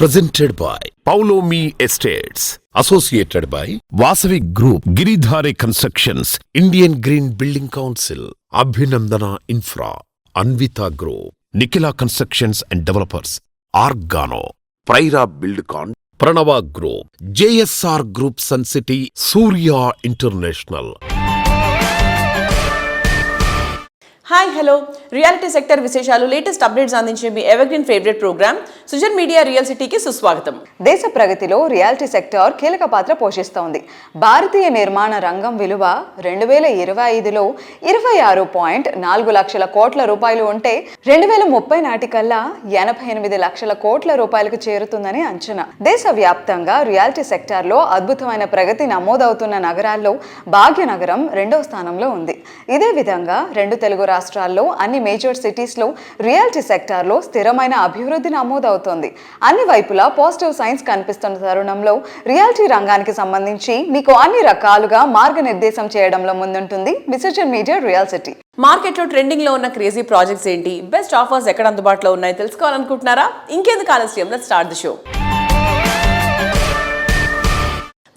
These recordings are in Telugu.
presented by Paulomi Estates, associated by Vasavi Group, Giridhare Constructions, Indian Green Building Council, Abhinandana Infra, Anvita Group, Nikila Constructions and Developers, Argano, Praira Buildcon, Pranava Group, JSR Group Sun City, Surya International. Hi hello reality sector విశేషాలు లేటెస్ట్ అప్డేట్స్ అందించే మీ evergreen favourite programme Sujan media real సిటీకి సుస్వాగతం. దేశ ప్రగతిలో రియాలిటీ సెక్టర్ కీలక పాత్ర పోషిస్తోంది. భారతీయ నిర్మాణ రంగం విలువ 2025లో 26.4 లక్షల కోట్ల రూపాయలు ఉంటే 2030 నాటికల్లా 88 లక్షల కోట్ల రూపాయలకు చేరుతుందని అంచనా. దేశవ్యాప్తంగా రియాలిటీ సెక్టార్లో అద్భుతమైన ప్రగతి నమోదవుతున్న నగరాల్లో భాగ్యనగరం 2వ స్థానంలో ఉంది. ఇదే విధంగా 2 తెలుగు రాష్ట్రాల్లో అన్ని మేజర్ సిటీస్ లో రియాలిటీ సెక్టార్ లో స్థిరమైన అభివృద్ధి నమోదవుతోంది. అన్ని వైపులా పాజిటివ్ సైన్స్ కనిపిస్తున్న తరుణంలో రియాలిటీ రంగానికి సంబంధించి మీకు అన్ని రకాలుగా మార్గనిర్దేశం చేయడంలో ముందుంటుంది సుజన్ మీడియా రియల్ సిటీ. మార్కెట్లో ట్రెండింగ్ లో ఉన్న క్రేజీ ప్రాజెక్ట్స్ ఏంటి, బెస్ట్ ఆఫర్స్ ఎక్కడ అందుబాటులో ఉన్నాయో తెలుసుకోవాలనుకుంటున్నారా? ఇంకెందుకు ఆలస్యం, లెట్స్ స్టార్ట్ ది షో.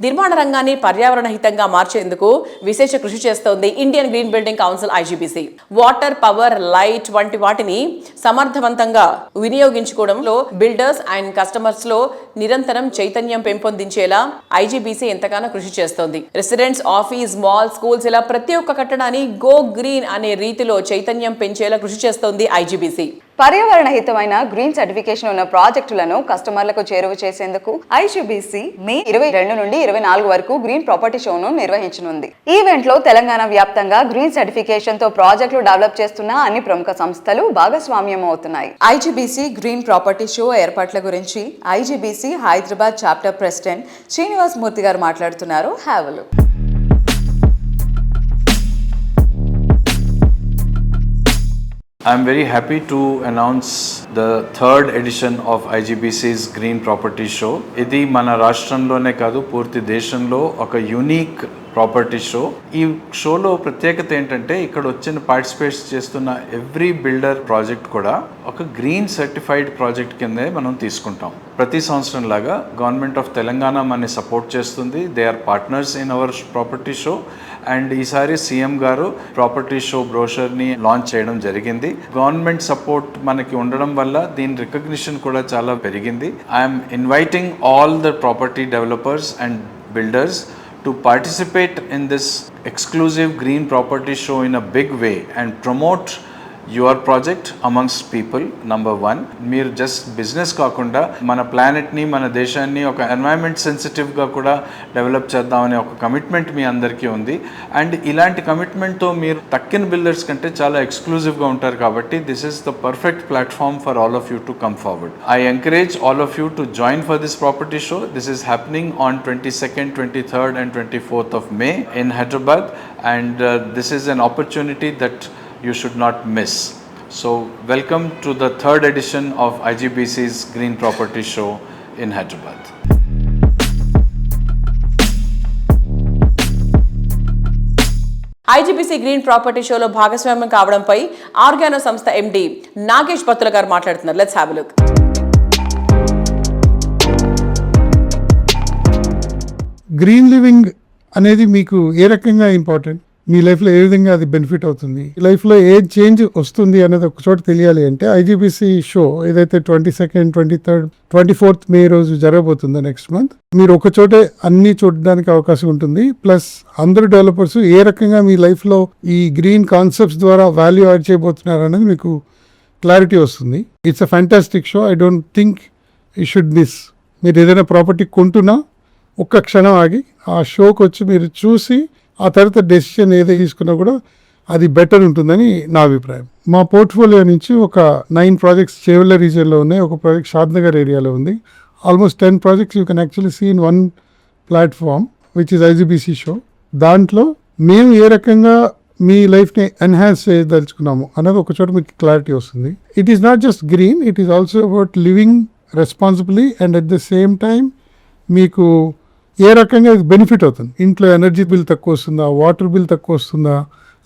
నిర్మాణ రంగాన్ని పర్యావరణ హితంగా మార్చేందుకు విశేష కృషి చేస్తోంది Indian green building council IGBC. Water, power, light వంటి వాటిని సమర్థవంతంగా వినియోగించుకోవడంలో బిల్డర్స్ అండ్ కస్టమర్స్ లో నిరంతరం చైతన్యం పెంపొందించేలా IGBC ఎంతగానో కృషి చేస్తోంది. రెసిడెంట్స్, ఆఫీస్, మాల్, స్కూల్స్ ఇలా ప్రతి ఒక్క కట్టడాన్ని గో గ్రీన్ అనే రీతిలో చైతన్యం పెంచేలా కృషి చేస్తోంది IGBC. పర్యావరణ హితమైన గ్రీన్ సర్టిఫికేషన్ ఉన్న ప్రాజెక్టులను కస్టమర్లకు చేరువ చేసేందుకు IGBC మే 22 నుండి 24 వరకు గ్రీన్ ప్రాపర్టీ షోను నిర్వహించనుంది. ఈవెంట్ లో తెలంగాణ వ్యాప్తంగా గ్రీన్ సర్టిఫికేషన్ తో ప్రాజెక్టులు డెవలప్ చేస్తున్న అన్ని ప్రముఖ సంస్థలు భాగస్వామ్యం అవుతున్నాయి. IGBC గ్రీన్ ప్రాపర్టీ షో ఏర్పాట్ల గురించి IGBC Hyderabad chapter president Srinivas Murthy గారు మాట్లాడుతున్నారు. Have a look. I'm very happy to announce the third edition of IGBC's Green Property Show. ఇది మన రాష్ట్రంలోనే కాదు, పూర్తి దేశంలో ఒక యూనిక్ ప్రాపర్టీ షో. ఈ షోలో ప్రత్యేకత ఏంటంటే ఇక్కడ వచ్చిన పార్టిసిపేట్ చేస్తున్న ఎవ్రీ బిల్డర్ ప్రాజెక్ట్ కూడా ఒక గ్రీన్ సర్టిఫైడ్ ప్రాజెక్ట్ కిందే మనం తీసుకుంటాం. ప్రతి సంవత్సరం లాగా గవర్నమెంట్ ఆఫ్ తెలంగాణ మనని సపోర్ట్ చేస్తుంది. They are partners in our property show. And ఈసారి సీఎం గారు ప్రాపర్టీ షో బ్రోషర్ని లాంచ్ చేయడం జరిగింది. గవర్నమెంట్ సపోర్ట్ మనకి ఉండడం వల్ల దీని రికగ్నిషన్ కూడా చాలా పెరిగింది. I'm inviting all the property developers and builders to participate in this exclusive green property show in a big way and promote your project amongst people. Number 1, మీరు జస్ట్ బిజినెస్ కాకుండా మన ప్లానెట్ని, మన దేశాన్ని ఒక ఎన్వైరన్మెంట్ సెన్సిటివ్గా కూడా డెవలప్ చేద్దామనే ఒక కమిట్మెంట్ మీ అందరికీ ఉంది. అండ్ ఇలాంటి కమిట్మెంట్తో మీరు తక్కిన బిల్డర్స్ కంటే చాలా ఎక్స్క్లూజివ్గా ఉంటారు కాబట్టి this is the perfect platform for all of you to come forward. I encourage all of you to join for this property show. This is happening on 22nd, 23rd and 24th of May in Hyderabad, and this is an opportunity that you should not miss. So welcome to the third edition of IGBC's Green Property Show in Hyderabad. IGBC green property షోలో భాగస్వామ్యం కావడంపై ఆర్గానో సంస్థ MD నాగేష్ పత్తుల గారు మాట్లాడుతున్నారు. Let's have a look. Green living అనేది మీకు ఏ రకంగా ఇంపార్టెంట్, మీ లైఫ్లో ఏ విధంగా అది బెనిఫిట్ అవుతుంది, లైఫ్లో ఏ చేంజ్ వస్తుంది అనేది ఒక చోట తెలియాలి అంటే IGBC షో ఏదైతే 22nd, 23rd, 24th మే రోజు జరగబోతుందో నెక్స్ట్ మంత్, మీరు ఒక చోటే అన్ని చూడడానికి అవకాశం ఉంటుంది. ప్లస్ అందరు డెవలపర్స్ ఏ రకంగా మీ లైఫ్లో ఈ గ్రీన్ కాన్సెప్ట్స్ ద్వారా వాల్యూ యాడ్ చేయబోతున్నారు అనేది మీకు క్లారిటీ వస్తుంది. It's a fantastic show. I don't think you should miss. మీరు ఏదైనా ప్రాపర్టీ కొంటున్నా ఒక్క క్షణం ఆగి ఆ షోకి వచ్చి మీరు చూసి ఆ తర్వాత డెసిషన్ ఏదో తీసుకున్నా కూడా అది బెటర్ ఉంటుందని నా అభిప్రాయం. మా పోర్ట్ఫోలియో నుంచి ఒక 9 ప్రాజెక్ట్స్ చేవెళ్ళ రీజియన్లో ఉన్నాయి, ఒక ప్రాజెక్ట్ షాద్నగర్ ఏరియాలో ఉంది. Almost 10 projects you can actually see in one platform which is IGBC show. దాంట్లో మేము ఏ రకంగా మీ లైఫ్ని ఎన్హాన్స్ చేయదలుచుకున్నాము అన్నది ఒక చోట మీకు క్లారిటీ వస్తుంది. It is not just green, it is also about living responsibly and at the same time మీకు ఏ రకంగా బెనిఫిట్ అవుతుంది. ఇంట్లో ఎనర్జీ బిల్ తక్కువ వస్తుందా, వాటర్ బిల్ తక్కువ వస్తుందా,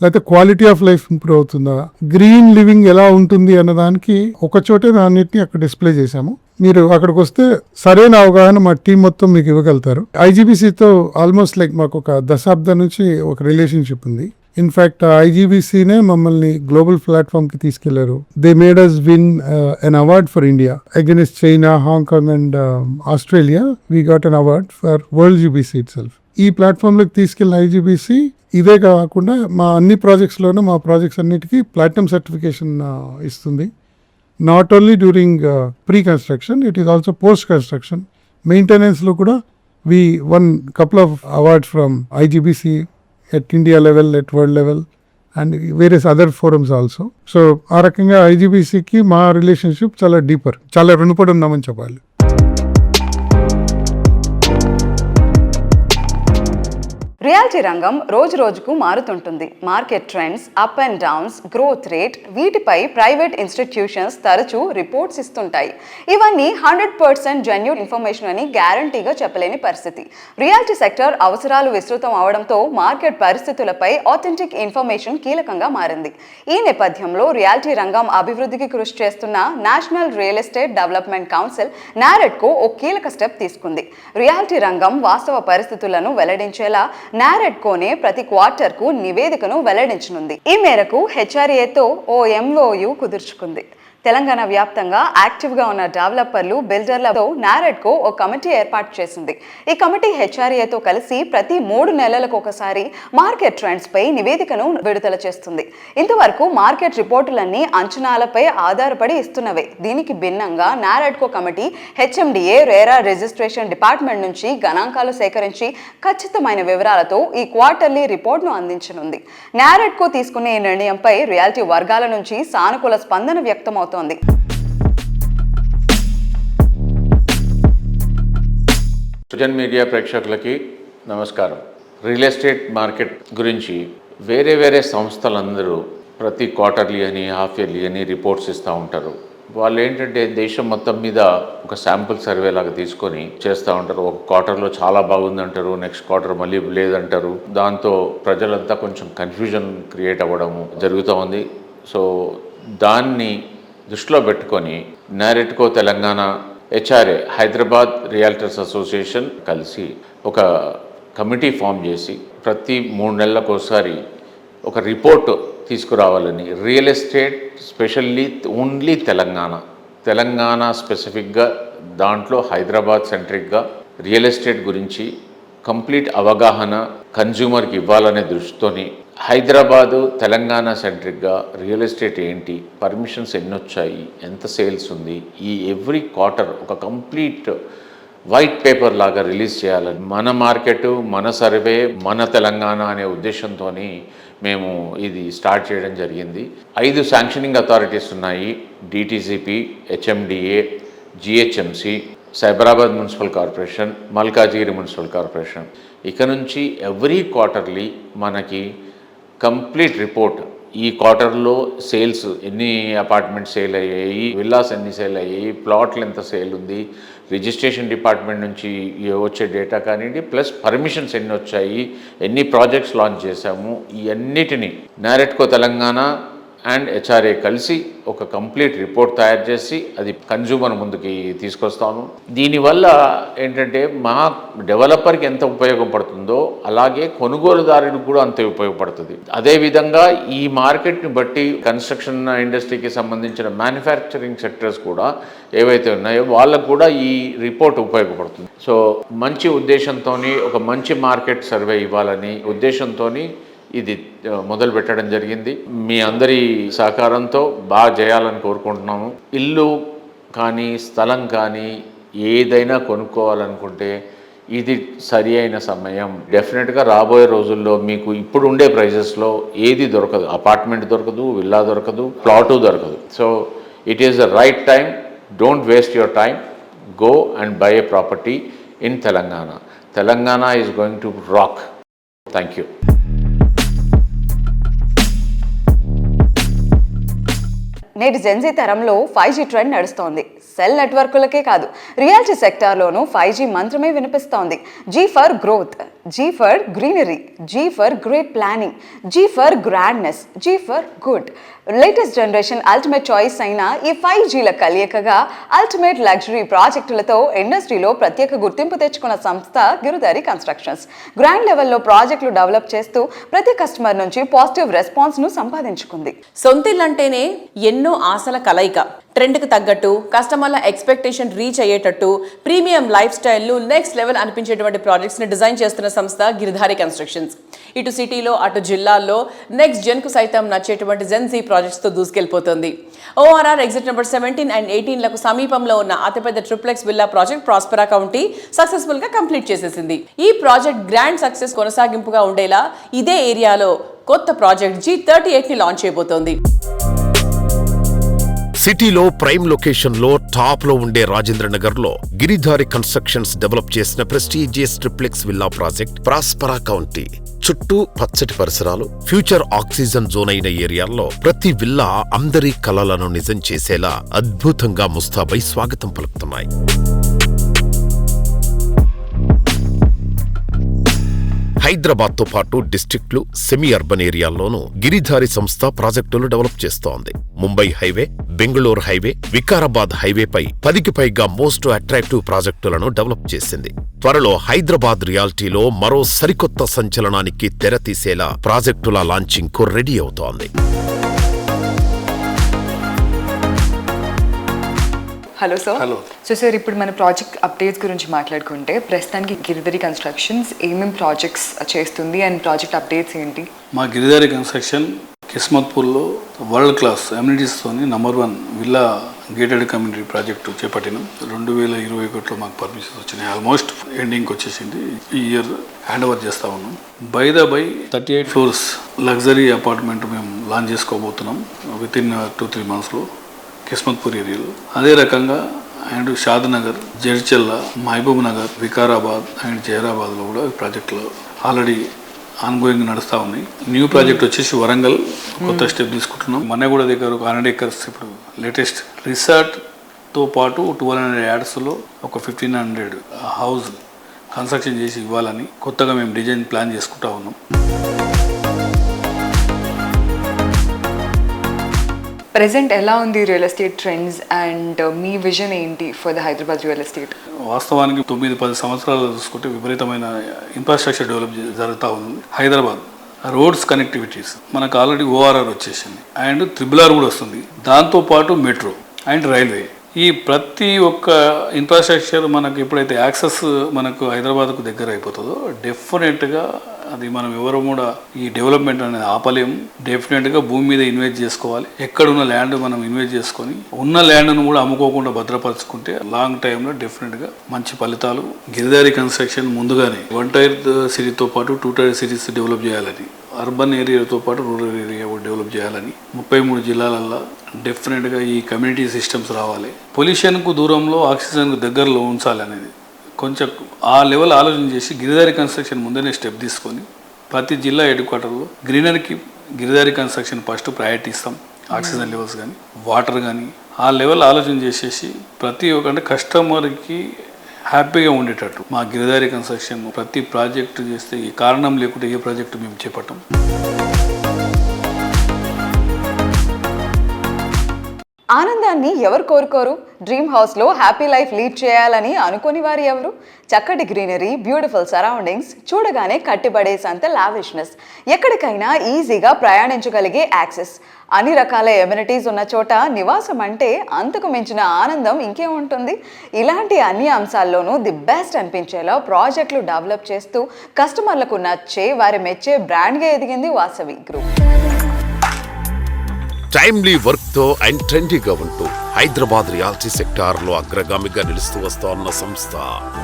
లేకపోతే క్వాలిటీ ఆఫ్ లైఫ్ ఇంప్రూవ్ అవుతుందా, గ్రీన్ లివింగ్ ఎలా ఉంటుంది అన్నదానికి ఒక చోటే అన్నిటిని అక్కడ డిస్ప్లే చేశాము. మీరు అక్కడికి వస్తే సరైన అవగాహన మా టీం మొత్తం మీకు ఇవ్వగలుగుతారు. ఐజీబీసీతో ఆల్మోస్ట్ లైక్ మాకు ఒక దశాబ్దం నుంచి ఒక రిలేషన్షిప్ ఉంది. ఇన్ఫాక్ట్ ఐజీబీసీనే మమ్మల్ని గ్లోబల్ ప్లాట్ఫామ్ కి తీసుకెళ్లారు. They made us win an award for India against China, Hong Kong and Australia. We got an award for world GBC itself. ఈ ప్లాట్ఫామ్ లోకి తీసుకెళ్లిన ఐజీబీసీ ఇదే కాకుండా మా అన్ని ప్రాజెక్ట్స్లోనూ మా ప్రాజెక్ట్స్ అన్నిటికీ ప్లాటినం సర్టిఫికేషన్ ఇస్తుంది. Not only during pre construction, it is also post construction మెయింటెనెన్స్లో కూడా we won couple of awards from IGBC at India level, at world level and various other forums also. So ఆ రకంగా ఐజీబీసీకి మా రిలేషన్షిప్ చాలా డీపర్, చాలా రుణపడి ఉన్నామని చెప్పాలి. రియాలిటీ రంగం రోజు రోజుకు మారుతుంటుంది. Market trends, up and downs, growth rate, వీటిపై ప్రైవేట్ ఇన్స్టిట్యూషన్స్ తరచూ రిపోర్ట్స్ ఇస్తుంటాయి. ఇవన్నీ 100% జెన్యూన్ ఇన్ఫర్మేషన్ అని గ్యారంటీగా చెప్పలేని పరిస్థితి. రియాలిటీ సెక్టర్ అవసరాలు విస్తృతం అవడంతో మార్కెట్ పరిస్థితులపై ఆథెంటిక్ ఇన్ఫర్మేషన్ కీలకంగా మారింది. ఈ నేపథ్యంలో రియాలిటీ రంగం అభివృద్ధికి కృషి చేస్తున్న national real estate development council NAREDCO ఓ కీలక స్టెప్ తీసుకుంది. రియాలిటీ రంగం వాస్తవ పరిస్థితులను వెల్లడించేలా నారెడ్కోనే ప్రతి క్వార్టర్కు నివేదికను వెల్లడించనుంది. ఈ మేరకు హెచ్ఆర్ఏతో ఓ ఎంఓయు కుదుర్చుకుంది. తెలంగాణ వ్యాప్తంగా యాక్టివ్గా ఉన్న డెవలపర్లు, బిల్డర్లతో నారెడ్కో ఓ కమిటీ ఏర్పాటు చేసింది. ఈ కమిటీ హెచ్ఆర్ఏతో కలిసి ప్రతి 3 నెలలకు ఒకసారి మార్కెట్ ట్రెండ్స్ పై నివేదికను విడుదల చేస్తుంది. ఇంతవరకు మార్కెట్ రిపోర్టులన్నీ అంచనాలపై ఆధారపడి ఇస్తున్నవే. దీనికి భిన్నంగా NAREDCO committee HMDA RERA registration department నుంచి గణాంకాలు సేకరించి ఖచ్చితమైన వివరాలతో ఈ క్వార్టర్లీ రిపోర్ట్ను అందించనుంది. నారెడ్కో తీసుకునే ఈ నిర్ణయంపై రియాలిటీ వర్గాల నుంచి సానుకూల స్పందన వ్యక్తమవుతోంది. సుజన్ మీడియా ప్రేక్షకులకి నమస్కారం. రియల్ ఎస్టేట్ మార్కెట్ గురించి వేరే సంస్థలందరూ ప్రతి క్వార్టర్లీ అని, హాఫ్ ఇయర్లీ అని రిపోర్ట్స్ ఇస్తూ ఉంటారు. వాళ్ళు ఏంటంటే దేశం మొత్తం మీద ఒక శాంపుల్ సర్వే లాగా తీసుకొని చేస్తూ ఉంటారు. ఒక క్వార్టర్లో చాలా బాగుందంటారు, నెక్స్ట్ క్వార్టర్ మళ్ళీ లేదంటారు. దాంతో ప్రజలంతా కొంచెం కన్ఫ్యూజన్ క్రియేట్ అవ్వడము జరుగుతూ ఉంది. సో దాన్ని దృష్టిలో పెట్టుకొని NAREDCO Telangana, HRA Hyderabad realtors association కలిసి ఒక కమిటీ ఫామ్ చేసి ప్రతి 3 నెలలకు ఒకసారి ఒక రిపోర్ట్ తీసుకురావాలని, real estate specially only Telangana స్పెసిఫిక్గా, దాంట్లో హైదరాబాద్ సెంట్రిక్గా రియల్ ఎస్టేట్ గురించి కంప్లీట్ అవగాహన కన్జ్యూమర్కి ఇవ్వాలనే దృష్టితోని హైదరాబాదు, తెలంగాణ సెంట్రిక్గా రియల్ ఎస్టేట్ ఏంటి, పర్మిషన్స్ ఎన్ని వచ్చాయి, ఎంత సేల్స్ ఉంది, ఈ ఎవ్రీ క్వార్టర్ ఒక కంప్లీట్ వైట్ పేపర్ లాగా రిలీజ్ చేయాలని మన మార్కెట్, మన సర్వే, మన తెలంగాణ అనే ఉద్దేశంతో మేము ఇది స్టార్ట్ చేయడం జరిగింది. 5 శాంక్షనింగ్ అథారిటీస్ ఉన్నాయి. DTCP, HMDA, GHMC, Cyberabad municipal corporation, Malkajgiri municipal corporation. ఇక నుంచి ఎవ్రీ క్వార్టర్లీ మనకి కంప్లీట్ రిపోర్ట్, ఈ క్వార్టర్లో సేల్స్ ఎన్ని అపార్ట్మెంట్ సేల్ అయ్యాయి, విల్లాస్ ఎన్ని సేల్ అయ్యాయి, ప్లాట్లు ఎంత సేల్ ఉంది, రిజిస్ట్రేషన్ డిపార్ట్మెంట్ నుంచి వచ్చే డేటా కానివ్వండి, ప్లస్ పర్మిషన్స్ ఎన్ని వచ్చాయి, ఎన్ని ప్రాజెక్ట్స్ లాంచ్ చేశాము, ఈ అన్నిటినీ నారెడ్కో తెలంగాణ అండ్ హెచ్ఆర్ఏ కలిసి ఒక కంప్లీట్ రిపోర్ట్ తయారు చేసి అది కన్జ్యూమర్ ముందుకి తీసుకొస్తాము. దీనివల్ల ఏంటంటే మా డెవలపర్కి ఎంత ఉపయోగపడుతుందో అలాగే కొనుగోలుదారునికి కూడా అంతే ఉపయోగపడుతుంది. అదేవిధంగా ఈ మార్కెట్ని బట్టి కన్స్ట్రక్షన్ ఇండస్ట్రీకి సంబంధించిన మ్యానుఫ్యాక్చరింగ్ సెక్టర్స్ కూడా ఏవైతే ఉన్నాయో వాళ్ళకు కూడా ఈ రిపోర్ట్ ఉపయోగపడుతుంది. సో మంచి ఉద్దేశంతో ఒక మంచి మార్కెట్ సర్వే ఇవ్వాలని ఉద్దేశంతో ఇది మొదలు పెట్టడం జరిగింది. మీ అందరి సహకారంతో బాగా చేయాలని కోరుకుంటున్నాము. ఇల్లు కానీ, స్థలం కానీ ఏదైనా కొనుక్కోవాలనుకుంటే ఇది సరి అయిన సమయం. డెఫినెట్గా రాబోయే రోజుల్లో మీకు ఇప్పుడు ఉండే ప్రైజెస్లో ఏది దొరకదు. అపార్ట్మెంట్ దొరకదు, విల్లా దొరకదు, ప్లాటు దొరకదు. So it is the right time. Don't waste your time. Go and by A property in Telangana. Telangana is going to rock. Thank you. నేటి జెన్జీ తరంలో 5G ట్రెండ్ నడుస్తోంది. సెల్ నెట్వర్కులకే కాదు, రియాలిటీ సెక్టార్లోనూ 5G మంత్రమే వినిపిస్తోంది. G for growth. G for greenery, G for great planning, G for grandness, G for good. Latest generation ultimate choice అయిన ఈ 5Gల కలయికగా అల్టిమేట్ లగ్జరీ ప్రాజెక్టులతో ఇండస్ట్రీలో ప్రత్యేక గుర్తింపు తెచ్చుకున్న సంస్థ గిరిధారి కన్స్ట్రక్షన్స్. గ్రాండ్ లెవెల్లో ప్రాజెక్టులు డెవలప్ చేస్తూ ప్రతి కస్టమర్ నుంచి పాజిటివ్ రెస్పాన్స్ ను సంపాదించుకుంది. సొంతిల్లంటేనే ఎన్నో ఆశల కలయిక. ట్రెండ్కి తగ్గట్టు కస్టమర్ల ఎక్స్పెక్టేషన్ రీచ్ అయ్యేటట్టు ప్రీమియం లైఫ్ స్టైల్ను నెక్స్ట్ లెవెల్ అనిపించేటువంటి ప్రాజెక్ట్స్ని డిజైన్ చేస్తున్న సంస్థ గిరిధారి కన్స్ట్రక్షన్స్. ఇటు సిటీలో అటు జిల్లాల్లో నెక్స్ట్ జెన్కు సైతం నచ్చేటువంటి జెన్సీ ప్రాజెక్ట్స్తో దూసుకెళ్లిపోతుంది. ORR ఎగ్జిట్ నెంబర్ 17 అండ్ 18లకు సమీపంలో ఉన్న అతిపెద్ద triplex villa project Prospera County సక్సెస్ఫుల్గా కంప్లీట్ చేసేసింది. ఈ ప్రాజెక్ట్ గ్రాండ్ సక్సెస్ కొనసాగింపుగా ఉండేలా ఇదే ఏరియాలో కొత్త ప్రాజెక్ట్ G38ని లాంచ్ చేయబోతోంది. సిటీలో ప్రైమ్ లొకేషన్ లో టాప్ లో ఉండే రాజేంద్ర నగర్ లో గిరిధారి కన్స్ట్రక్షన్స్ డెవలప్ చేసిన prestigious triplex villa project ప్రాస్పరా county. చుట్టూ పచ్చటి పరిసరాలు, ఫ్యూచర్ ఆక్సిజన్ జోన్ అయిన ఏరియాల్లో ప్రతి విల్లా అందరి కలలను నిజం చేసేలా అద్భుతంగా ముస్తాబై స్వాగతం పలుకుతున్నాయి. హైదరాబాద్ తో పాటు డిస్ట్రిక్ట్లు, సెమీ అర్బన్ ఏరియాల్లోనూ గిరిధారి సంస్థ ప్రాజెక్టులు డెవలప్ చేస్తోంది. ముంబై హైవే, బెంగళూరు హైవే, వికారాబాద్ హైవేపై 10కి పైగా మోస్ట్ అట్రాక్టివ్ ప్రాజెక్టులను డెవలప్ చేసింది. త్వరలో హైదరాబాద్ రియాలిటీలో మరో సరికొత్త సంచలనానికి తెరతీసేలా ప్రాజెక్టుల లాంచింగ్ కు రెడీ అవుతోంది. Hello sir. Hello. So sir, ఇప్పుడు మన ప్రాజెక్ట్ అప్డేట్స్ గురించి మాట్లాడుకుంటే ప్రస్తుతానికి గిరిధారి కన్స్ట్రక్షన్స్ ఏమేమి ప్రాజెక్ట్స్ చేస్తుంది అండ్ ప్రాజెక్ట్ అప్డేట్స్ ఏంటి? మా గిరిధారి కన్స్ట్రక్షన్ కిస్మత్పూర్లో వరల్డ్ క్లాస్ అమ్యూనిటీస్తోని #1 విల్లా గేటెడ్ కమ్యూనిటీ ప్రాజెక్టు చేపట్టినాం. 2021లో మాకు పర్మిషన్స్ వచ్చినాయి. ఆల్మోస్ట్ ఎండింగ్కి వచ్చేసింది. ఈ ఇయర్ హ్యాండ్ ఓవర్ చేస్తూ ఉన్నాం. బై 38 ఫ్లోర్స్ లగ్జరీ అపార్ట్మెంట్ మేము లాంచ్ చేసుకోబోతున్నాం వితిన్ 2-3 మంత్స్లో కిస్మత్పూర్ ఏరియాలో. అదే రకంగా అండ్ షాద్నగర్, జడ్చల్ల, మహబూబ్ నగర్, వికారాబాద్ అండ్ జహీరాబాద్లో కూడా ప్రాజెక్టులు ఆల్రెడీ ఆన్గోయింగ్ నడుస్తూ ఉన్నాయి. న్యూ ప్రాజెక్ట్ వచ్చేసి వరంగల్ కొత్త స్టెప్ తీసుకుంటున్నాం. మన్నగూడ దగ్గర ఒక 100 acres ఇప్పుడు లేటెస్ట్ రిసార్ట్తో పాటు 1200 యార్డ్స్లో ఒక 1500 హౌస్ కన్స్ట్రక్షన్ చేసి ఇవ్వాలని కొత్తగా మేము డిజైన్ ప్లాన్ చేసుకుంటా ఉన్నాం. ప్రెసెంట్ ఎలా ఉంది రియల్ ఎస్టేట్ ట్రెండ్స్ అండ్ మీ విజన్ ఏంటి for the Hyderabad real estate? వాస్తవానికి 9-10 సంవత్సరాలు చూసుకుంటే విపరీతమైన ఇన్ఫ్రాస్ట్రక్చర్ డెవలప్ జరుగుతూ ఉంది. హైదరాబాద్ రోడ్స్ కనెక్టివిటీస్ మనకు ఆల్రెడీ ORR వచ్చేసింది అండ్ RRR కూడా వస్తుంది. దాంతోపాటు మెట్రో అండ్ రైల్వే, ఈ ప్రతి ఒక్క ఇన్ఫ్రాస్ట్రక్చర్ మనకు ఎప్పుడైతే యాక్సెస్ మనకు హైదరాబాద్కు దగ్గర అయిపోతుందో డెఫినెట్గా అది మనం ఎవరు కూడా ఈ డెవలప్మెంట్ అనేది ఆపలేము. డెఫినెట్గా భూమి మీద ఇన్వెస్ట్ చేసుకోవాలి. ఎక్కడున్న ల్యాండ్ మనం ఇన్వెస్ట్ చేసుకొని ఉన్న ల్యాండ్ను కూడా అమ్ముకోకుండా భద్రపరచుకుంటే లాంగ్ టైంలో డెఫినెట్గా మంచి ఫలితాలు. గిరిధారి కన్స్ట్రక్షన్ ముందుగానే 1 tier సిటీతో పాటు 2 tier సిటీస్ డెవలప్ చేయాలని, అర్బన్ ఏరియాతో పాటు రూరల్ ఏరియా కూడా డెవలప్ చేయాలని 33 జిల్లాలల్లో డెఫినెట్గా ఈ కమ్యూనిటీ సిస్టమ్స్ రావాలి. పొల్యూషన్కు దూరంలో, ఆక్సిజన్కు దగ్గరలో ఉంచాలి అనేది కొంచెం ఆ లెవెల్ ఆలోచన చేసి గిరిధారి కన్స్ట్రక్షన్ ముందనే స్టెప్ తీసుకొని ప్రతి జిల్లా హెడ్ క్వార్టర్లో గ్రీనరీకి గిరిధారి కన్స్ట్రక్షన్ ఫస్ట్ ప్రయారిటీ ఇస్తాం. ఆక్సిజన్ లెవెల్స్ కానీ, వాటర్ కానీ ఆ లెవెల్ ఆలోచన చేసేసి ప్రతి ఒక్క అంటే కస్టమర్కి హ్యాపీగా ఉండేటట్టు మా గిరిధారి కన్స్ట్రక్షన్ ప్రతి ప్రాజెక్టు చేస్తే ఈ కారణం లేకుంటే ఏ ప్రాజెక్టు మేము చేపట్టాం. ఆనందాన్ని ఎవరు కోరుకోరు? డ్రీమ్ హౌస్లో హ్యాపీ లైఫ్ లీడ్ చేయాలని అనుకోని వారు ఎవరు? చక్కటి గ్రీనరీ, బ్యూటిఫుల్ సరౌండింగ్స్, చూడగానే కట్టిపడేసంత లావిష్నెస్, ఎక్కడికైనా ఈజీగా ప్రయాణించగలిగే యాక్సెస్, అన్ని రకాల ఎమ్యూనిటీస్ ఉన్న చోట నివాసం అంటే అంతకు మించిన ఆనందం ఇంకేముంటుంది? ఇలాంటి అన్ని అంశాల్లోనూ ది బెస్ట్ అనిపించేలా ప్రాజెక్టులు డెవలప్ చేస్తూ కస్టమర్లకు నచ్చే, వారి మెచ్చే బ్రాండ్గా ఎదిగింది వాసవి గ్రూప్. టైమ్లీ వర్క్ తో అండ్ ట్రెండీగా ఉంటూ హైదరాబాద్ రియాలిటీ సెక్టార్ లో అగ్రగామిగా నిలుస్తూ వస్తోన్న సంస్థ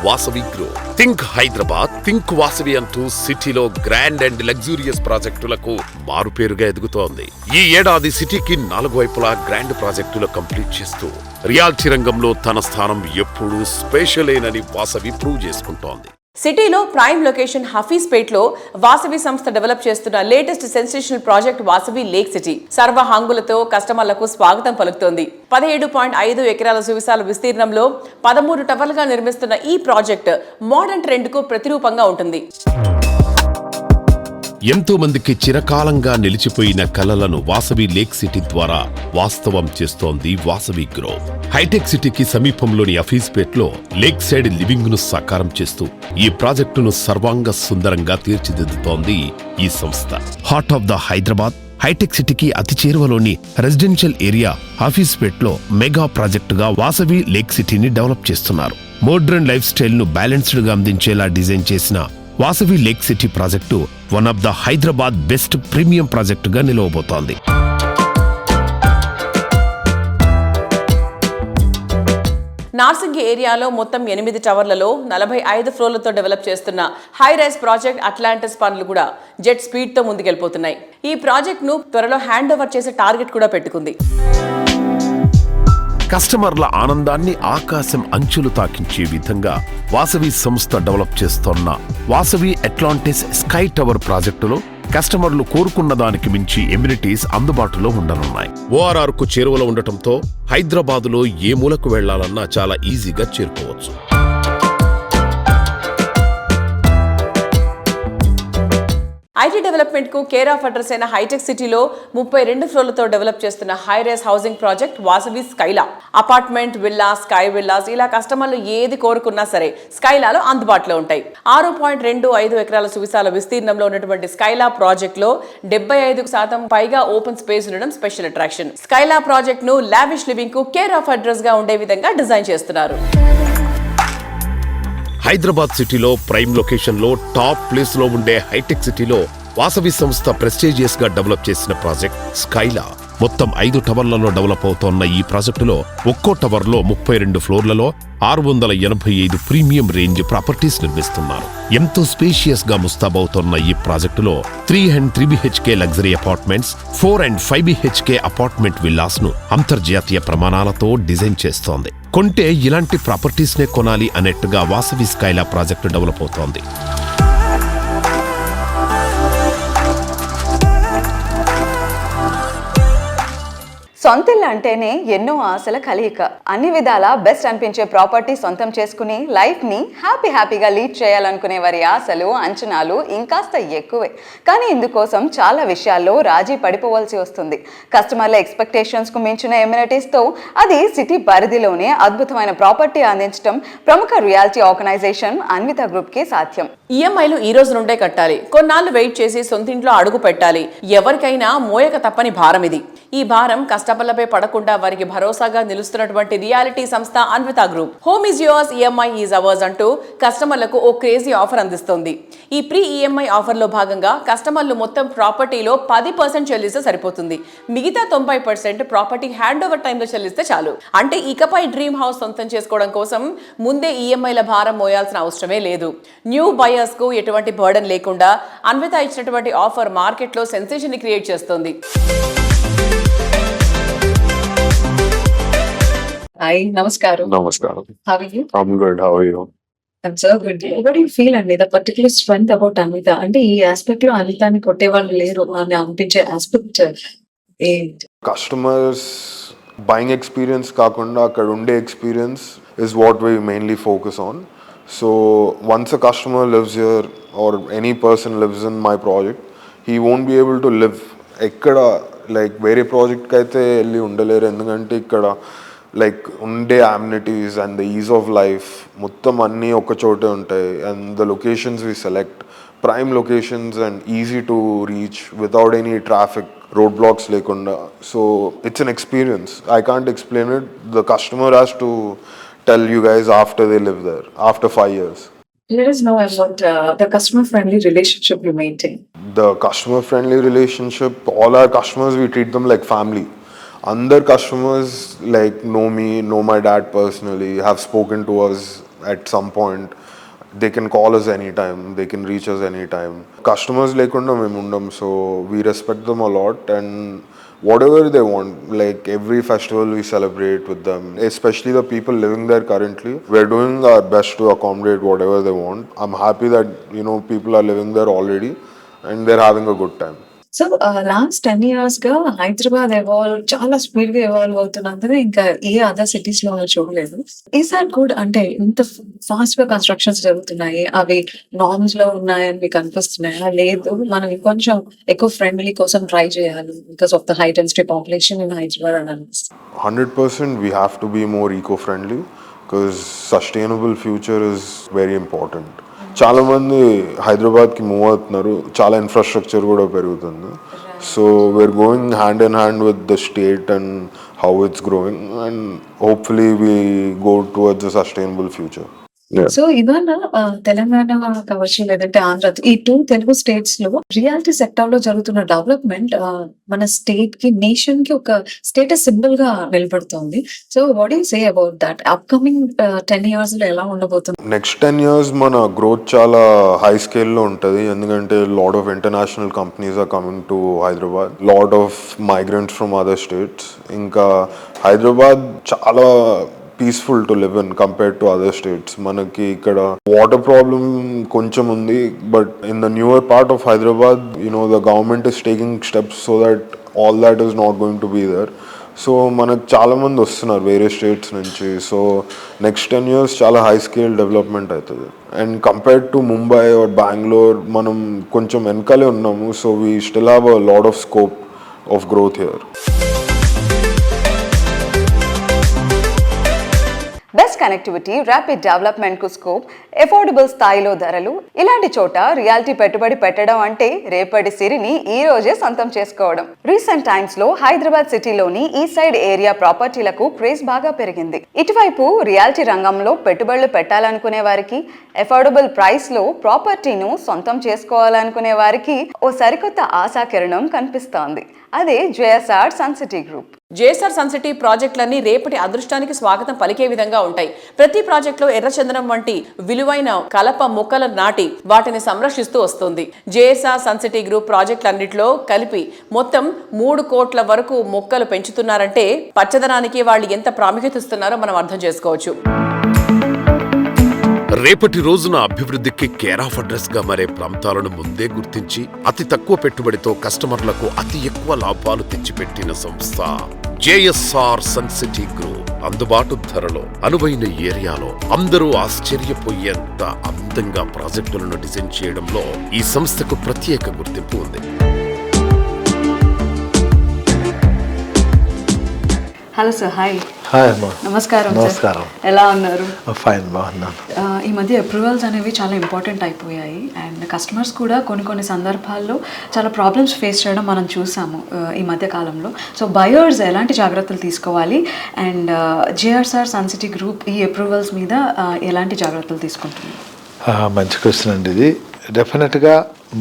Vasavi group. Think Hyderabad, think Vasavi అంటూ సిటీలో గ్రాండ్ అండ్ లగ్జూరియస్ ప్రాజెక్టులకు మారుపేరుగా ఎదుగుతోంది. ఈ ఏడాది సిటీకి 4 వైపులా గ్రాండ్ ప్రాజెక్టులు కంప్లీట్ చేస్తూ రియాలిటీ రంగంలో తన స్థానం ఎప్పుడూ స్పెషలేనని వాసవి ప్రూవ్ చేసుకుంటోంది. సిటీలో ప్రైమ్ లొకేషన్ హఫీజ్పేట్లో వాసవి సంస్థ డెవలప్ చేస్తున్న latest sensational project Vasavi lake city సర్వ హంగులతో కస్టమర్లకు స్వాగతం పలుకుతోంది. 17.5 ఎకరాల సువిశాల విస్తీర్ణంలో 13 టవర్లుగా నిర్మిస్తున్న ఈ ప్రాజెక్ట్ మోడర్న్ ట్రెండ్ కు ప్రతిరూపంగా ఉంటుంది. ఎంతో మందికి చిరకాలంగా నిలిచిపోయిన కలలను వాసవి లేక్ సిటీ ద్వారా వాస్తవం చేస్తోంది వాసవి గ్రో. హైటెక్ సిటీకి సమీపంలోని అఫీజ్పేట్లో లేక్ సైడ్ లివింగ్ ను సాకారం చేస్తూ ఈ ప్రాజెక్టును సర్వాంగ సుందరంగా తీర్చిదిద్దుతోంది ఈ సంస్థ. హార్ట్ ఆఫ్ ద హైదరాబాద్ హైటెక్ సిటీకి అతి చేరువలోని రెసిడెన్షియల్ ఏరియా అఫీజ్పేట్లో మెగా ప్రాజెక్టుగా వాసవి లేక్ సిటీని డెవలప్ చేస్తున్నారు. మోడ్రన్ లైఫ్ స్టైల్ ను బ్యాలెన్స్డ్ గా అందించేలా డిజైన్ చేసిన Vasavi lake city project one of the Hyderabad best premium ప్రాజెక్టుగా నిలవబోతోంది. నార్సింగి ఏరియాలో మొత్తం 8 టవర్లలో 45 ఫ్లోర్లతో డెవలప్ చేస్తున్న హై రైజ్ ప్రాజెక్ట్ అట్లాంటిస్ పనులు కూడా జెట్ స్పీడ్ తో ముందుకెళ్లిపోతున్నాయి. ఈ ప్రాజెక్ట్ ను త్వరలో హ్యాండ్ ఓవర్ చేసే టార్గెట్ కూడా పెట్టుకుంది. కస్టమర్ల ఆనందాన్ని ఆకాశం అంచులు తాకించే విధంగా వాసవి సంస్థ డెవలప్ చేస్తోన్న వాసవి అట్లాంటిస్ స్కై టవర్ ప్రాజెక్టులో కస్టమర్లు కోరుకున్న దానికి మించి ఎమ్యూనిటీస్ అందుబాటులో ఉండనున్నాయి. ఓఆర్ఆర్ కు చేరువలో ఉండటంతో హైదరాబాదులో ఏ మూలకు వెళ్లాలన్నా చాలా ఈజీగా చేరుకోవచ్చు. ఐటీ డెవలప్మెంట్ కు కేర్ ఆఫ్ అడ్రస్ అయిన హైటెక్ సిటీలో 32 ఫ్లోర్లతో డెవలప్ చేస్తున్న high rise housing project Vasavi Skyla. Apartment, villas, sky villas ఇలా కస్టమర్లు ఏది కోరుకున్నా సరే స్కైలాలో అందుబాటులో ఉంటాయి. 6.25 ఎకరాల సువిశాల విస్తీర్ణంలో ఉన్నటువంటి స్కైలా ప్రాజెక్ట్ లో 75% పైగా ఓపెన్ స్పేస్ ఉండడం స్పెషల్ అట్రాక్షన్. స్కైలా ప్రాజెక్ట్ ను లావిష్ లివింగ్ కు కేర్ ఆఫ్ అడ్రస్ గా ఉండే విధంగా డిజైన్ చేస్తున్నారు. హైదరాబాద్ సిటీలో ప్రైమ్ లొకేషన్ లో టాప్ ప్లేస్ లో ఉండే హైటెక్ సిటీలో వాసవి సంస్థ ప్రెస్టీజియస్ గా డెవలప్ చేసిన ప్రాజెక్ట్ స్కైలా. మొత్తం 5 టవర్లలో డెవలప్ అవుతోన్న ఈ ప్రాజెక్టులో ఒక్కో టవర్లో 32 ఫ్లోర్లలో 685 ప్రీమియం రేంజ్ ప్రాపర్టీస్ నిర్మిస్తున్నారు. ఎంతో స్పేషియస్ గా ముస్తాబవుతోన్న ఈ ప్రాజెక్టులో 3 and 3 BHK luxury apartments, 4 and 5 BHK apartment villas ను అంతర్జాతీయ ప్రమాణాలతో డిజైన్ చేస్తోంది. కొంటే ఇలాంటి ప్రాపర్టీస్ నే కొనాలి అన్నట్టుగా వాసవి స్కైలా ప్రాజెక్టు డెవలప్ అవుతోంది. సొంతిల్లు అంటేనే ఎన్నో ఆశల కలయిక. అన్ని విధాలా బెస్ట్ అనిపించే ప్రాపర్టీ సొంతం చేసుకుని లైఫ్ ని హ్యాపీగా లీడ్ చేయాలనుకునే వారి ఆశలు, అంచనాలు ఇంకాస్త ఎక్కువే. కానీ ఇందుకోసం చాలా విషయాల్లో రాజీ పడిపోవాల్సి వస్తుంది. కస్టమర్ల ఎక్స్పెక్టేషన్స్ కు మించిన ఎమ్యూనిటీస్ తో అది సిటీ పరిధిలోనే అద్భుతమైన ప్రాపర్టీ అందించడం ప్రముఖ రియాలిటీ ఆర్గనైజేషన్ అన్విత గ్రూప్ కి సాధ్యం. ఈఎంఐలు ఈ రోజు నుండే కట్టాలి. కొన్నాళ్ళు వెయిట్ చేసి సొంతింట్లో అడుగు పెట్టాలి. ఎవరికైనా మోయక తప్పని భారం ఇది. ఈ భారం కస్టమర్లపై పడకుండా వారికి భరోసాగా నిలుస్తున్నటువంటి రియాలిటీ సంస్థ Anvita group. Home is yours, EMI is ours అంటూ కస్టమర్లకు ఓ క్రేజీ ఆఫర్ అందిస్తోంది. ఈ ప్రీ ఈఎంఐ ఆఫర్ లో భాగంగా కస్టమర్లు మొత్తం ప్రాపర్టీలో 10% చెల్లిస్తే సరిపోతుంది. మిగతా 90% ప్రాపర్టీ హ్యాండ్ ఓవర్ టైంలో చెల్లిస్తే చాలు. అంటే ఇకపై డ్రీమ్ హౌస్ సొంతం చేసుకోవడం కోసం ముందే ఈఎంఐల భారం మోయాల్సిన అవసరమే లేదు. న్యూ బయర్స్ కు ఎటువంటి బర్డన్ లేకుండా అన్విత ఇచ్చినటువంటి ఆఫర్ మార్కెట్ లో సెన్సేషన్ ని క్రియేట్ చేస్తోంది. Hi, Namaskaram. Namaskaram. How are you? I'm good. How are you? I'm so good. What do you feel అండి the particular strength about Anvita? అంటే ఈ ఆస్పెక్ట్ లో అన్వితాని కొట్టేవాళ్ళు లేరు అని అనిపించే ఆస్పెక్ట్ ఏంటి? Customers buying experience కాకుండా అక్కడ ఉండే experience is what we mainly focus on. So once a customer lives here or any person lives in my project, he won't be able to live ఎక్కడ లైక్ వేరే ప్రాజెక్ట్కి అయితే వెళ్ళి ఉండలేరు. ఎందుకంటే ఇక్కడ లైక్ ఉండే amenities and the ease of life మొత్తం అన్నీ ఒక చోటే ఉంటాయి. And the locations we select prime locations and easy to reach without any traffic, road blocks లేకుండా. So it's an experience. I can't explain it. The customer has to tell you guys after they live there, after 5 years. Let us know about the customer-friendly relationship you maintain. The customer-friendly relationship, all our customers, we treat them like family. Other customers like know me, know my dad personally, have spoken to us at some point. They can call us anytime, they can reach us anytime. Customers lekunda mem undam, so we respect them a lot and whatever they want. Like every festival we celebrate with them, especially the people living there currently. We're doing our best to accommodate whatever they want. I'm happy that, you know, people are living there already and they're having a good time. So last 10 years గా హైదరాబాద్ చాలా స్పీడ్ గా ఎవాల్వ్ అవుతున్నందుకు ఇంకా ఏ అదర్ సిటీస్ లో చూడలేదు. Is that good? అంటే ఇంత ఫాస్ట్ గా కన్స్ట్రక్షన్స్ జరుగుతున్నాయి, అవి నార్మ్స్ లో ఉన్నాయని మీకు అనిపిస్తున్నాయా? లేదు, మనం ఇంకొంచెం ఎక్కువ ఫ్రెండ్లీ కోసం ట్రై చేయాలి because of the high density population in Hyderabad అని అనిపిస్తుంది. 100% we have to be more eco-friendly because sustainable future is very important. చాలా మంది హైదరాబాద్కి మూవ్ అవుతున్నారు, చాలా ఇన్ఫ్రాస్ట్రక్చర్ కూడా పెరుగుతుంది. So we're going hand in hand with the state and how it's growing and hopefully we go towards a sustainable future. So ఇవాళ తెలంగాణ కావచ్చు లేదంటే ఆంధ్ర, ఈ 2 తెలుగు స్టేట్స్ లో రియాలిటీ సెక్టర్ లో జరుగుతున్న డెవలప్మెంట్ మన స్టేట్ కి, నేషన్ కి ఒక స్టేటస్ సింబల్ గా నిలబడుతోంది. So what you say about that? Upcoming 10 years లో ఎలా ఉండబోతుంది? నెక్స్ట్ 10 years మన గ్రోత్ చాలా హై స్కేల్లో ఉంటుంది, ఎందుకంటే lot of international companies are coming to Hyderabad, lot of migrants from other states. ఇంకా హైదరాబాద్ చాలా peaceful to live in compared to other states. మనకి ఇక్కడ వాటర్ ప్రాబ్లం కొంచెం ఉంది, but in the newer part of Hyderabad you know the government is taking steps so that all that is not going to be there. So మనకు చాలా మంది వస్తున్నారు వేరే స్టేట్స్ నుంచి. సో నెక్స్ట్ 10 years చాలా హై స్కేల్ డెవలప్మెంట్ అవుతుంది. And compared to Mumbai or Bengaluru మనం కొంచెం వెనకాలే ఉన్నాము. So we still have a lot of scope of growth here. Best connectivity, rapid development కు స్కోప్, ఎఫోర్డబుల్ స్థాయిలో ధరలు, ఇలాంటి చోట రియాలిటీ పెట్టుబడి పెట్టడం అంటే రేపటి సిరిని ఈ రోజే సొంతం చేసుకోవడం. రీసెంట్ టైమ్స్ లో హైదరాబాద్ సిటీలోని ఈ సైడ్ ఏరియా ప్రాపర్టీలకు క్రేజ్ బాగా పెరిగింది. ఇటువైపు రియాలిటీ రంగంలో పెట్టుబడులు పెట్టాలనుకునే వారికి, ఎఫోర్డబుల్ ప్రైస్ లో ప్రాపర్టీను సొంతం చేసుకోవాలనుకునే వారికి ఓ సరికొత్త ఆశాకిరణం కనిపిస్తోంది. అదే JSR Sun City group. JSR Sun City ప్రాజెక్టులన్నీ రేపటి అదృష్టానికి స్వాగతం పలికే విధంగా ఉంటాయి. ప్రతి ప్రాజెక్టులో ఎర్రచందనం వంటి విలువైన కలప మొక్కలు నాటి వాటిని సంరక్షిస్తూ వస్తుంది. జేఎస్ఆర్ సన్ సిటీ గ్రూప్ ప్రాజెక్టులన్నింటిలో కలిపి మొత్తం 3 కోట్ల వరకు మొక్కలు పెంచుతున్నారంటే పచ్చదనానికి వాళ్ళు ఎంత ప్రాముఖ్యత ఇస్తున్నారో మనం అర్థం చేసుకోవచ్చు. రేపటి రోజున అభివృద్ధికి కేర్ ఆఫ్ అడ్రస్ గా మారే ప్రాంతాలను ముందే గుర్తించి అతి తక్కువ పెట్టుబడితో కస్టమర్లకు అతి ఎక్కువ లాభాలు తెచ్చిపెట్టిన సంస్థ జేఎస్ఆర్ సన్ సిటీ గ్రూప్. అందుబాటు ధరలో, అనువైన ఏరియాలో, అందరూ ఆశ్చర్యపోయేంత అందంగా ప్రాజెక్టులను డిజైన్ చేయడంలో ఈ సంస్థకు ప్రత్యేక గుర్తింపు ఉంది. Hello sir. హాయ్. హాయ్ అమ్మా. నమస్కారం. నమస్కారం. ఎలా ఉన్నారు? ఫైన్, బాగున్నాను. ఈ మధ్య అప్రూవల్స్ అనేవి చాలా ఇంపార్టెంట్ అయిపోయాయి అండ్ కస్టమర్స్ కూడా కొన్ని సందర్భాల్లో చాలా ప్రాబ్లమ్స్ ఫేస్ చేయడం మనం చూసాము ఈ మధ్య కాలంలో. సో బయర్స్ ఎలాంటి జాగ్రత్తలు తీసుకోవాలి and JSR Sun City group ఈ అప్రూవల్స్ మీద ఎలాంటి జాగ్రత్తలు తీసుకుంటుంది? మంచి క్వశ్చన్ అండి ఇది. డెఫినెట్గా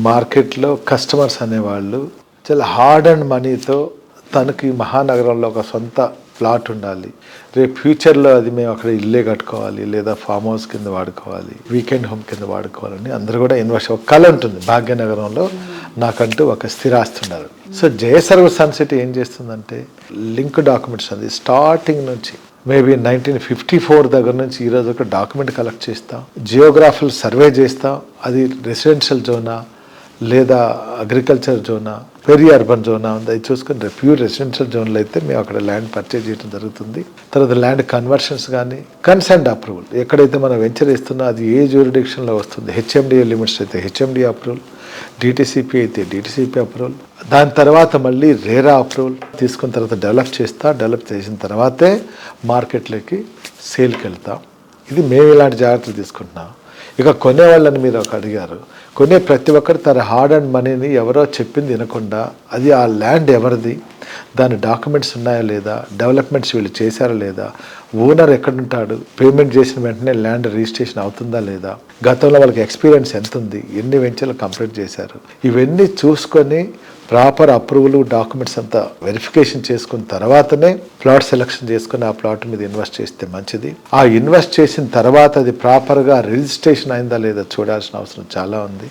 మార్కెట్లో కస్టమర్స్ అనేవాళ్ళు చాలా హార్డ్ అండ్ మనీతో తనకి మహానగరంలో ఒక సొంత ప్లాట్ ఉండాలి, రేపు ఫ్యూచర్లో అది మేము అక్కడ ఇల్లే కట్టుకోవాలి లేదా ఫామ్ హౌస్ కింద వాడుకోవాలి, వీకెండ్ హోమ్ కింద వాడుకోవాలని అందరూ కూడా ఇన్వెస్ట్, ఒక కళ ఉంటుంది భాగ్యనగరంలో నాకంటూ ఒక స్థిరాస్తి ఉండాలి. సో జేఎస్ఆర్ సన్ సిటీ ఏం చేస్తుందంటే లింక్ డాక్యుమెంట్స్ అది స్టార్టింగ్ నుంచి మేబీ 1954 దగ్గర నుంచి ఈరోజు ఒక డాక్యుమెంట్ కలెక్ట్ చేస్తాం, జియోగ్రాఫికల్ సర్వే చేస్తాం, అది రెసిడెన్షియల్ జోనా లేదా agriculture Zona, peri urban Zona ఉంది, అది చూసుకొని ప్యూర్ రెసిడెన్షియల్ జోన్లో అయితే మేము అక్కడ ల్యాండ్ పర్చేజ్ చేయడం జరుగుతుంది. తర్వాత ల్యాండ్ కన్వర్షన్స్ కానీ కన్సెంట్ అప్రూవల్, ఎక్కడైతే మనం వెంచర్ ఇస్తున్నా అది ఏ జ్యూరిడిక్షన్లో వస్తుంది, హెచ్ఎండిఏ లిమిట్స్ అయితే హెచ్ఎండిఏ అప్రూవల్, డిటిసిపి అయితే డిటిసిపి అప్రూవల్, దాని తర్వాత మళ్ళీ రేరా అప్రూవల్ తీసుకున్న తర్వాత డెవలప్ చేసిన తర్వాతే మార్కెట్లోకి సేల్కి వెళ్తాం. ఇది మేము ఇలాంటి జాగ్రత్తలు తీసుకుంటున్నాం. ఇక కొనే వాళ్ళని మీరు ఒక అడిగారు, కొనే ప్రతి ఒక్కరు తన హార్డ్ అండ్ మనీని ఎవరో చెప్పింది వినకుండా అది ఆ ల్యాండ్ ఎవరిది, దాని డాక్యుమెంట్స్ ఉన్నాయా లేదా, డెవలప్మెంట్స్ వీళ్ళు చేశారా లేదా, ఓనర్ ఎక్కడుంటాడు, పేమెంట్ చేసిన వెంటనే ల్యాండ్ రిజిస్ట్రేషన్ అవుతుందా లేదా, గతంలో వాళ్ళకి ఎక్స్పీరియన్స్ ఎంత ఉంది, ఎన్ని వెంచర్లు కంప్లీట్ చేశారు, ఇవన్నీ చూసుకొని ప్రాపర్ అప్రూవల్ డాక్యుమెంట్స్ అంతా వెరిఫికేషన్ చేసుకున్న తర్వాతనే ప్లాట్ సెలెక్షన్ చేసుకుని ఆ ప్లాట్ మీద ఇన్వెస్ట్ చేస్తే మంచిది. ఆ ఇన్వెస్ట్ చేసిన తర్వాత అది ప్రాపర్గా రిజిస్ట్రేషన్ అయిందా లేదా చూడాల్సిన అవసరం చాలా ఉంది.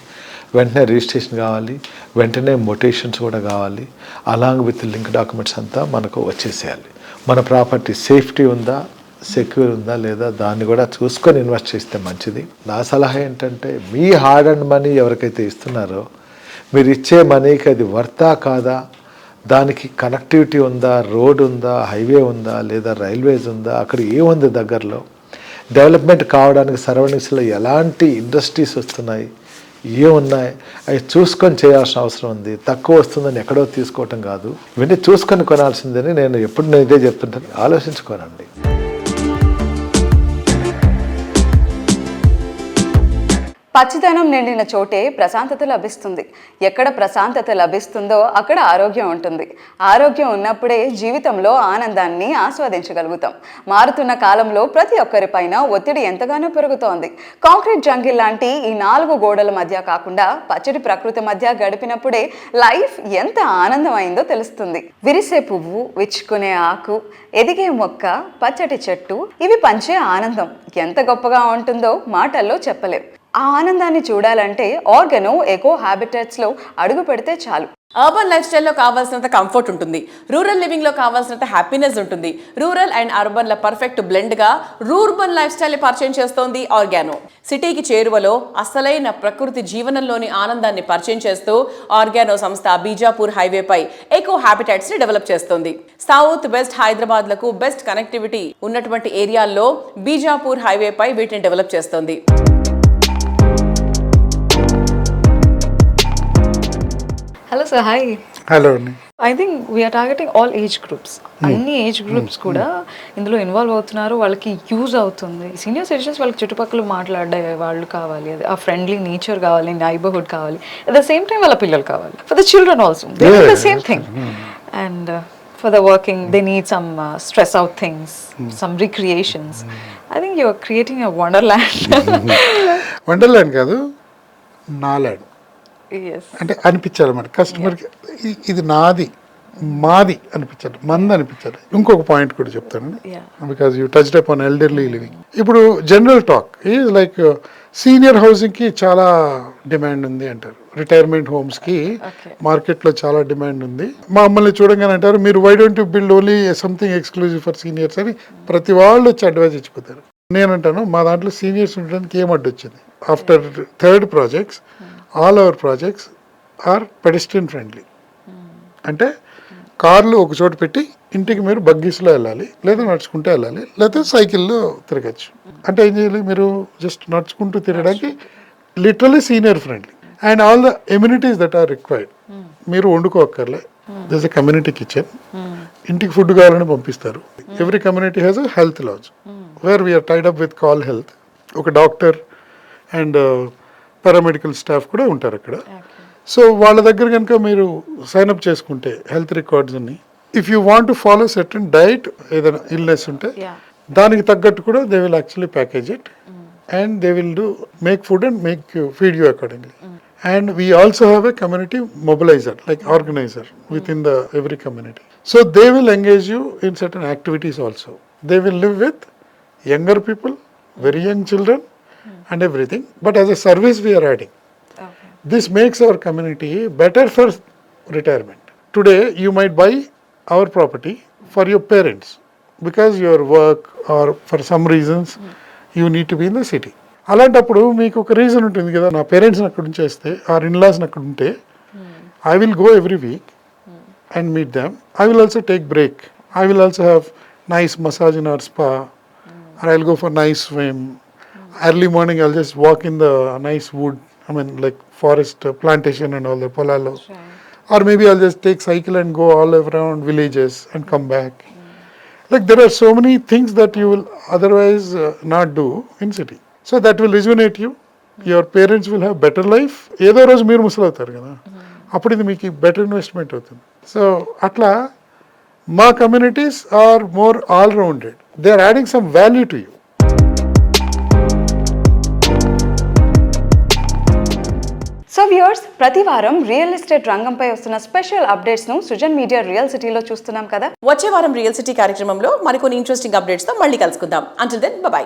వెంటనే రిజిస్ట్రేషన్ కావాలి, వెంటనే మొటేషన్స్ కూడా కావాలి, అలాంగ్ విత్ లింక్ డాక్యుమెంట్స్ అంతా మనకు వచ్చేసేయాలి. మన ప్రాపర్టీ సేఫ్టీ ఉందా, సెక్యూర్ ఉందా లేదా దాన్ని కూడా చూసుకొని ఇన్వెస్ట్ చేస్తే మంచిది. నా సలహా ఏంటంటే మీ హార్డ్ అండ్ మనీ ఎవరికైతే ఇస్తున్నారో మీరు ఇచ్చే మనీకి అది వర్తా కాదా, దానికి కనెక్టివిటీ ఉందా, రోడ్ ఉందా, హైవే ఉందా లేదా రైల్వేస్ ఉందా, అక్కడ ఏముంది దగ్గరలో, డెవలప్మెంట్ కావడానికి సరౌండింగ్స్లో ఎలాంటి ఇండస్ట్రీస్ వస్తున్నాయి, ఏమున్నాయి, అవి చూసుకొని చేయాల్సిన అవసరం ఉంది. తక్కువ వస్తుందని ఎక్కడో తీసుకోవటం కాదు, ఇవన్నీ చూసుకొని కొనాల్సిందని నేను ఇదే చెప్తుంటాను. ఆలోచించుకోనండి. పచ్చిదనం నిండిన చోటే ప్రశాంతత లభిస్తుంది. ఎక్కడ ప్రశాంతత లభిస్తుందో అక్కడ ఆరోగ్యం ఉంటుంది. ఆరోగ్యం ఉన్నప్పుడే జీవితంలో ఆనందాన్ని ఆస్వాదించగలుగుతాం. మారుతున్న కాలంలో ప్రతి ఒక్కరిపైన ఒత్తిడి ఎంతగానో పెరుగుతోంది. కాంక్రీట్ జంగిల్ లాంటి ఈ 4 గోడల మధ్య కాకుండా పచ్చడి ప్రకృతి మధ్య గడిపినప్పుడే లైఫ్ ఎంత ఆనందమైందో తెలుస్తుంది. విరిసే పువ్వు, విచ్చుకునే ఆకు, ఎదిగే మొక్క, పచ్చటి చెట్టు, ఇవి పంచే ఆనందం ఎంత గొప్పగా ఉంటుందో మాటల్లో చెప్పలేం. ఆ ఆనందాన్ని చూడాలంటే ఆర్గానో ఎకో హ్యాబిటాట్స్ లో అడుగు పెడితే చాలు. అర్బన్ లైఫ్ స్టైల్లో కావాల్సినంత కంఫర్ట్ ఉంటుంది, రూరల్ లివింగ్ లో కావాల్సినంత హ్యాపీనెస్ ఉంటుంది. రూరల్ అండ్ అర్బన్ ల పర్ఫెక్ట్ బ్లెండ్ గా రూర్బన్ లైఫ్ స్టైల్ పరిచయం చేస్తోంది ఆర్గానో. సిటీకి చేరువలో అసలైన ప్రకృతి జీవనంలోని ఆనందాన్ని పరిచయం చేస్తూ ఆర్గానో సంస్థ బీజాపూర్ హైవేపై ఎకో హ్యాబిటాట్స్ ని డెవలప్ చేస్తోంది. సౌత్ వెస్ట్ హైదరాబాద్ లకు బెస్ట్ కనెక్టివిటీ ఉన్నటువంటి ఏరియాల్లో బీజాపూర్ హైవేపై వీటిని డెవలప్ చేస్తోంది. Hello sir, hi. హలో అండి. I think we're targeting all age groups. అన్ని ఏజ్ గ్రూప్స్ కూడా ఇందులో ఇన్వాల్వ్ అవుతున్నారు. వాళ్ళకి యూజ్ అవుతుంది. సీనియర్ సిటిజన్స్ వాళ్ళకి చుట్టుపక్కల మాట్లాడే వాళ్ళు కావాలి, అది ఆ ఫ్రెండ్లీ నేచర్ కావాలి, నైబర్హుడ్ కావాలి. అట్ ద సేమ్ టైం వాళ్ళ పిల్లలు కావాలి. For the children also they need the same thing. And for the working they need some stress out things, some recreations. I think you are creating a wonderland. Wonderland కాదు, నాలాండ్ Yes. అంటే అనిపించాలన్నమాట కస్టమర్కి. ఇది నాది, మాది అనిపించాలి, మంది అనిపించాలి. ఇంకొక పాయింట్ కూడా చెప్తాను, because you touched upon elderly living. ఇప్పుడు general talk is like senior హౌసింగ్కి చాలా డిమాండ్ ఉంది అంటారు, రిటైర్మెంట్ హోమ్స్కి మార్కెట్లో చాలా డిమాండ్ ఉంది. మమ్మల్ని చూడంగానే అంటారు, మీరు why don't you build only something exclusive for seniors అని ప్రతి వాళ్ళు వచ్చి అడ్వైజ్ ఇచ్చిపోతారు. నేనంటాను, మా దాంట్లో సీనియర్స్ ఉండడానికి ఏం అడ్డు వచ్చింది? After 3rd projects all our projects are pedestrian friendly. అంటే కార్లు ఒక చోట పెట్టి ఇంటికి మీరు బగ్గీస్లో వెళ్ళాలి, లేదా నడుచుకుంటూ వెళ్ళాలి, లేదా సైకిల్లో తిరగచ్చు. అంటే ఏం చేయాలి, మీరు జస్ట్ నడుచుకుంటూ తిరగడానికి literally senior friendly. And all the amenities that are required. మీరు వండుకోక్కర్లే, దిస్ ఎ కమ్యూనిటీ కిచెన్, ఇంటికి ఫుడ్ కావాలని పంపిస్తారు. Every community has a health lodge where we're tied up with call health. ఒక డాక్టర్ అండ్ పారామెడికల్ స్టాఫ్ కూడా ఉంటారు అక్కడ. సో వాళ్ళ దగ్గర కనుక మీరు సైన్అప్ చేసుకుంటే హెల్త్ రికార్డ్స్ అన్ని, if you want to follow certain diet, ఏదైనా ఇల్నెస్ ఉంటే దానికి తగ్గట్టు కూడా they will actually package it and they will do make food and make feed you accordingly. And we also have a community mobiliser like organiser with in the every community. So they will engage you in certain activities also. They will live with younger people, very young children and everything, but as a service we are adding. This makes our community better for retirement. Today you might buy our property for your parents because your work or for some reasons you need to be in the city. అలాంటప్పుడు మీకు ఒక రీజన్ ఉంటుంది కదా, నా పేరెంట్స్ని అక్కడ ఉంచేస్తే ఆర్ ఇన్లాస్ని అక్కడ ఉంటే I will go every week and meet them. I will also take break. I will also have nice massage in our spa, or I'll go for nice swim. Early morning I'll just walk in the nice wood, I mean like forest plantation and all the polalo. Or maybe I'll just take cycle and go all around villages and come back. Like there are so many things that you will otherwise not do in city. So that will rejuvenate you. Your parents will have better life. ఏదో రోజు మీరు ముసలవుతారు కదా, అప్పుడు ఇది మీకు బెటర్ ఇన్వెస్ట్మెంట్ అవుతుంది. సో అట్లా మా communities are more all rounded. They are adding some value to you. So viewers, ప్రతి వారం రియల్ ఎస్టేట్ రంగంపై వస్తున్న స్పెషల్ అప్డేట్స్ ను సృజన్ మీడియా రియల్ సిటీలో చూస్తున్నాం కదా. వచ్చే వారం రియల్ సిటీ కార్యక్రమంలో మరికొన్ని ఇంట్రెస్టింగ్ అప్డేట్స్ తో మళ్ళీ కలుసుకుందాం. Until then by.